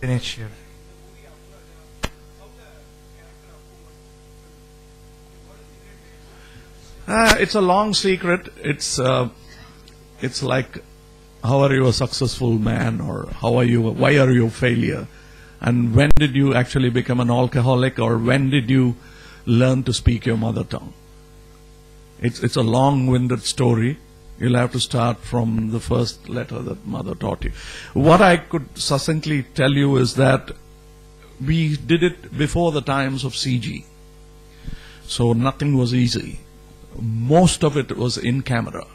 Dinesh here. It's a long secret. It's like, how are you a successful man, or why are you a failure? And when did you actually become an alcoholic, or when did you learn to speak your mother tongue? It's a long-winded story. You'll have to start from the first letter that mother taught you. What I could succinctly tell you is that we did it before the times of CG. So nothing was easy. Most of it was in camera.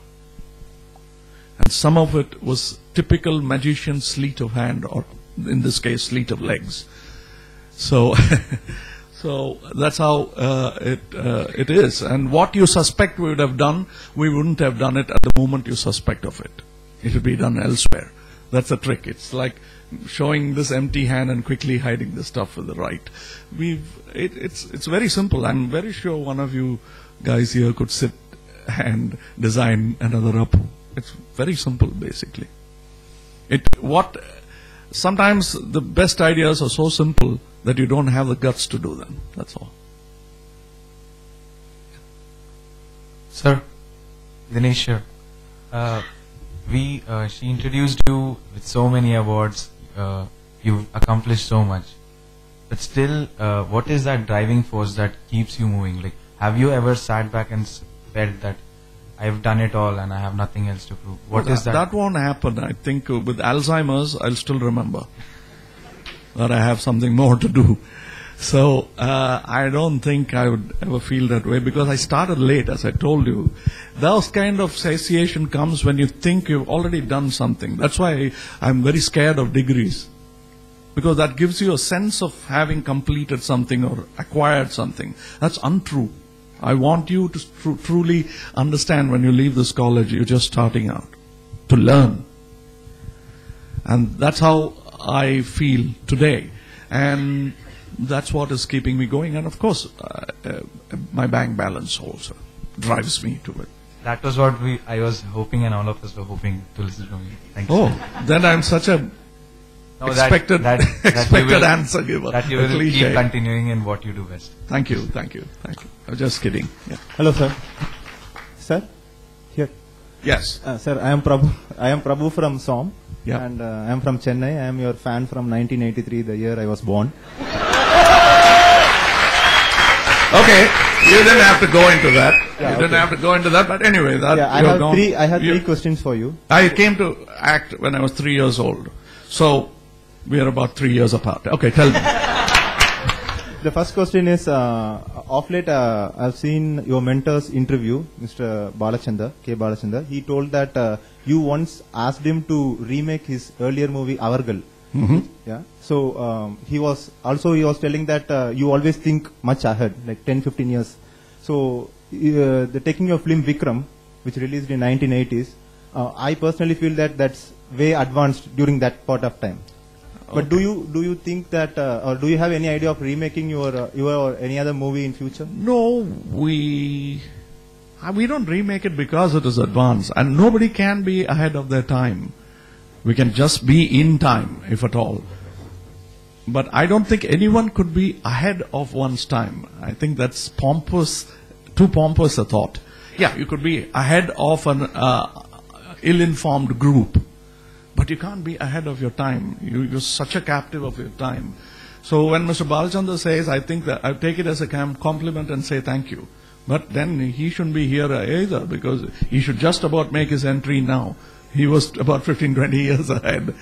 And some of it was typical magician sleight of hand, or in this case, sleight of legs. So, so that's how it is. And what you suspect we would have done, we wouldn't have done it at the moment you suspect of it. It would be done elsewhere. That's a trick. It's like showing this empty hand and quickly hiding the stuff with the right. It's very simple. I'm very sure one of you guys here could sit and design another Apu. It's very simple, basically. Sometimes the best ideas are so simple that you don't have the guts to do them. That's all. Sir, Dinesh here. She introduced you with so many awards. You've accomplished so much. But still, what is that driving force that keeps you moving? Like, have you ever sat back and felt that I've done it all and I have nothing else to prove? What is that? That won't happen. I think with Alzheimer's, I'll still remember that I have something more to do. So I don't think I would ever feel that way, because I started late, as I told you. Those kind of satiation comes when you think you've already done something. That's why I'm very scared of degrees, because that gives you a sense of having completed something or acquired something. That's untrue. I want you to truly understand, when you leave this college, you're just starting out to learn. And that's how I feel today. And that's what is keeping me going. And of course, my bank balance also drives me to it. That was what I was hoping, and all of us were hoping to listen from you. Thank you. Oh, then I'm such a expected answer giver. That you will keep continuing in what you do best. Thank you. I'm just kidding. Yeah. Hello, sir. Sir, here. Yes. Sir, I am Prabhu from SOM. Yeah. And I am from Chennai. I am your fan from 1983, the year I was born. Okay, you didn't have to go into that. You didn't have to go into that, but anyway, that I have three questions for you. I came to act when I was 3 years old, so we are about 3 years apart. Okay, tell me. The first question is, of late I've seen your mentor's interview, Mr. K. Balachandra. He told that you once asked him to remake his earlier movie, Avargal. Mm-hmm. Yeah. So he was telling that you always think much ahead, like 10-15 years. So the taking your film Vikram, which released in 1980s, I personally feel that that's way advanced during that part of time. Okay. But do you think that, or do you have any idea of remaking your or any other movie in future? No, we don't remake it because it is advanced, and nobody can be ahead of their time. We can just be in time, if at all. But I don't think anyone could be ahead of one's time. I think that's pompous, too pompous a thought. Yeah, you could be ahead of an ill-informed group, but you can't be ahead of your time. You're such a captive of your time. So when Mr. Balachandra says, I think that I take it as a compliment and say thank you. But then he shouldn't be here either, because he should just about make his entry now. He was about 15-20 years ahead.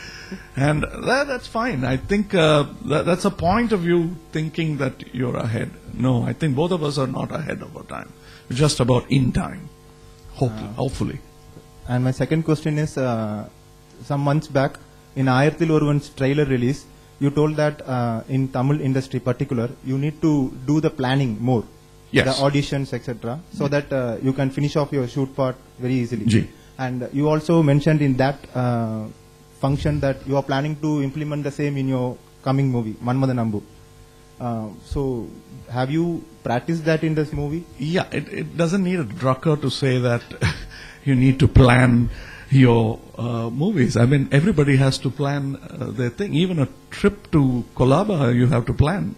And that's fine. I think that's a point of view, thinking that you're ahead. No, I think both of us are not ahead of our time. We're just about in time, hopefully. And my second question is, some months back, in Ayarthil Oruvan's trailer release, you told that in Tamil industry particular, you need to do the planning more. Yes. The auditions, etc. So that you can finish off your shoot part very easily. Gee. And you also mentioned in that function that you are planning to implement the same in your coming movie, Manmadanambu. So have you practiced that in this movie? Yeah, it doesn't need a drucker to say that you need to plan your movies. I mean, everybody has to plan their thing. Even a trip to Colaba, you have to plan.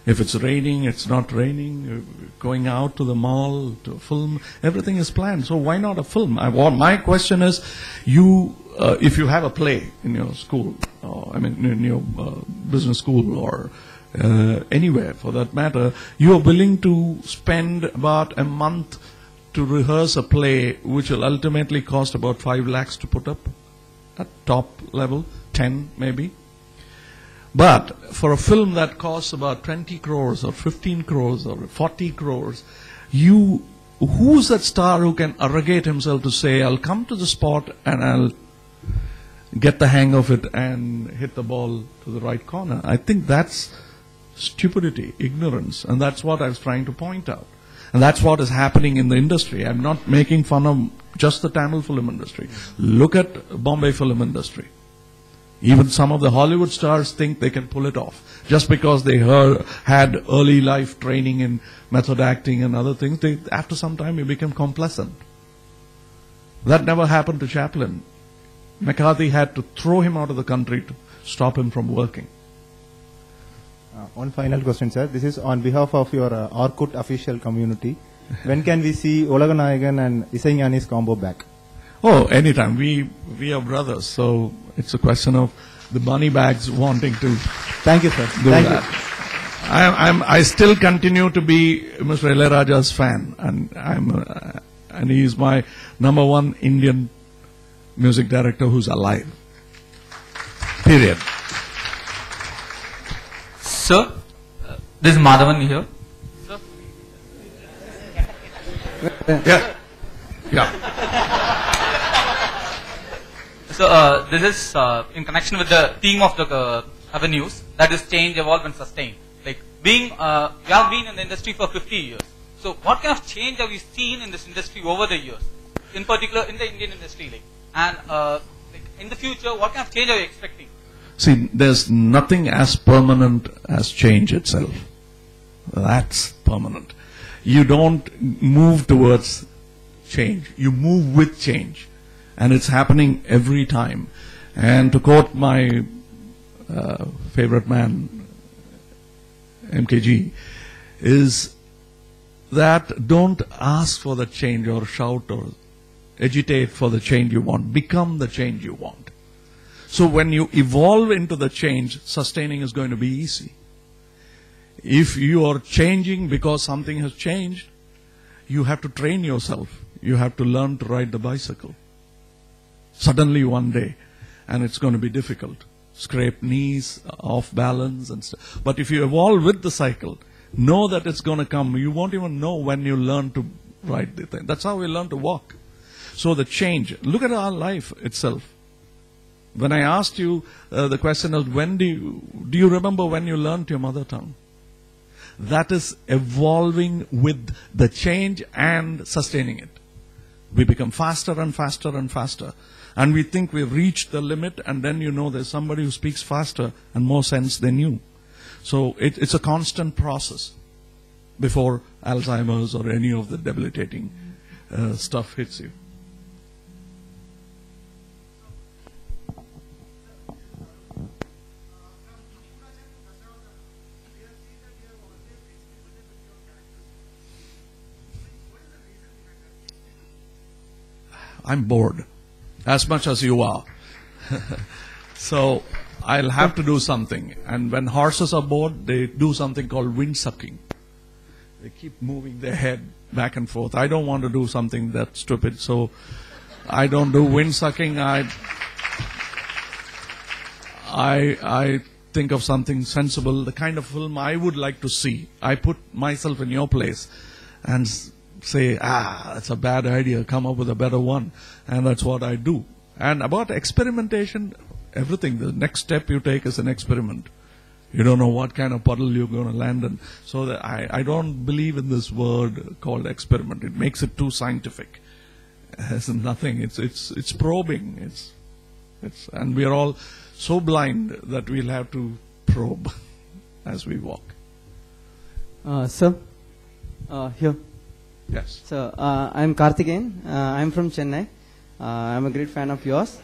If it's raining, it's not raining, going out to the mall, to film, everything is planned. So why not a film? My question is, if you have a play in your school, in your business school or anywhere for that matter, you are willing to spend about a month to rehearse a play which will ultimately cost about 5 lakhs to put up at top level, 10 maybe. But for a film that costs about 20 crores or 15 crores or 40 crores, who's that star who can arrogate himself to say, I'll come to the spot and I'll get the hang of it and hit the ball to the right corner? I think that's stupidity, ignorance, and that's what I was trying to point out. And that's what is happening in the industry. I'm not making fun of just the Tamil film industry. Look at Bombay film industry. Even some of the Hollywood stars think they can pull it off. Just because they had early life training in method acting and other things, after some time you become complacent. That never happened to Chaplin. McCarthy had to throw him out of the country to stop him from working. One final question, sir. This is on behalf of your Orkut official community. When can we see Olaganayagan and Isaignani's combo back? Oh, anytime. We are brothers, so it's a question of the money bags wanting to. Thank you, sir. Thank you. I still continue to be Mr. Ilayaraja's fan, and he is my number one Indian music director who's alive. Period. Sir, this is Madhavan here. Sir? Yeah. So, this is in connection with the theme of the avenues, that is change, evolve and sustain. Like you have been in the industry for 50 years. So what kind of change have you seen in this industry over the years? In particular in the Indian industry, and in the future, what kind of change are you expecting? See, there's nothing as permanent as change itself. That's permanent. You don't move towards change. You move with change. And it's happening every time. And to quote my favorite man, MKG, is that don't ask for the change or shout or agitate for the change you want. Become the change you want. So when you evolve into the change, sustaining is going to be easy. If you are changing because something has changed, you have to train yourself. You have to learn to ride the bicycle. Suddenly one day, and it's going to be difficult. Scrape knees, off balance and stuff. But if you evolve with the cycle, know that it's going to come. You won't even know when you learn to ride the thing. That's how we learn to walk. So the change, look at our life itself. When I asked you the question of do you remember when you learned your mother tongue? That is evolving with the change and sustaining it. We become faster and faster and faster. And we think we've reached the limit, and then there's somebody who speaks faster and more sense than you. So it's a constant process before Alzheimer's or any of the debilitating stuff hits you. I'm bored, as much as you are. So I'll have to do something. And when horses are bored, they do something called wind sucking. They keep moving their head back and forth. I don't want to do something that's stupid, so I don't do wind sucking. I think of something sensible, the kind of film I would like to see. I put myself in your place and say, that's a bad idea, come up with a better one. And that's what I do. And about experimentation, everything, the next step you take is an experiment. You don't know what kind of puddle you're going to land in. So that I don't believe in this word called experiment. It makes it too scientific. It's nothing. It's probing. And we are all so blind that we'll have to probe as we walk. Sir, here. Yes. So, I'm Karthikeyan. I'm from Chennai. I'm a great fan of yours.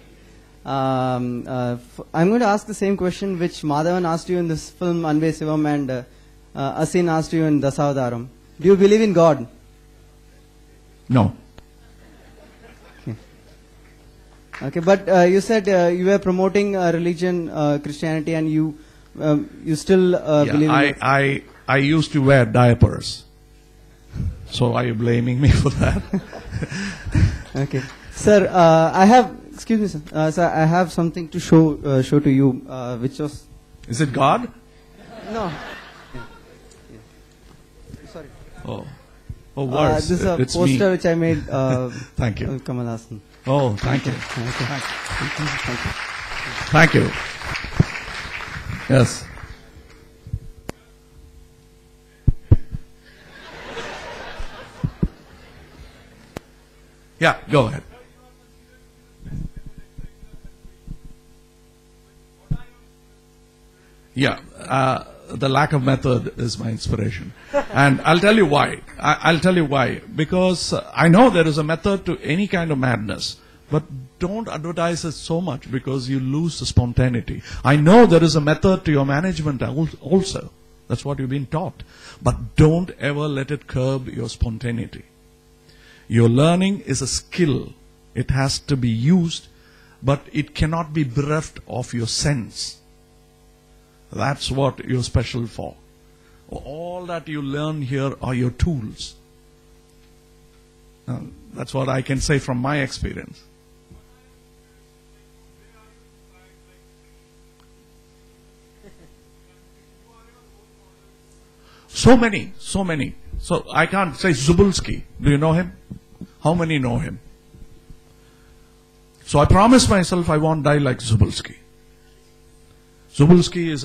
I'm going to ask the same question which Madhavan asked you in this film Anve Sivam and Asin asked you in Dasavadaram. Do you believe in God? No. Okay, but you said you were promoting religion, Christianity, and you still believe in it. I used to wear diapers. So are you blaming me for that? Okay. Sir, I have, excuse me sir, sir, I have something to show to you, which was... Is it God? No. Sorry. Oh, worse. This is a It's poster me. which I made Thank you. Kamal Haasan. Oh, thank you. Thank you. Yes. Yeah, go ahead. Yeah, the lack of method is my inspiration. And I'll tell you why. I'll tell you why. Because I know there is a method to any kind of madness. But don't advertise it so much because you lose the spontaneity. I know there is a method to your management also. That's what you've been taught. But don't ever let it curb your spontaneity. Your learning is a skill. It has to be used, but it cannot be bereft of your sense. That's what you're special for. All that you learn here are your tools. That's what I can say from my experience. So many. So I can't say Zubulski. Do you know him? How many know him? So I promised myself I won't die like Zubulski. Zubulski is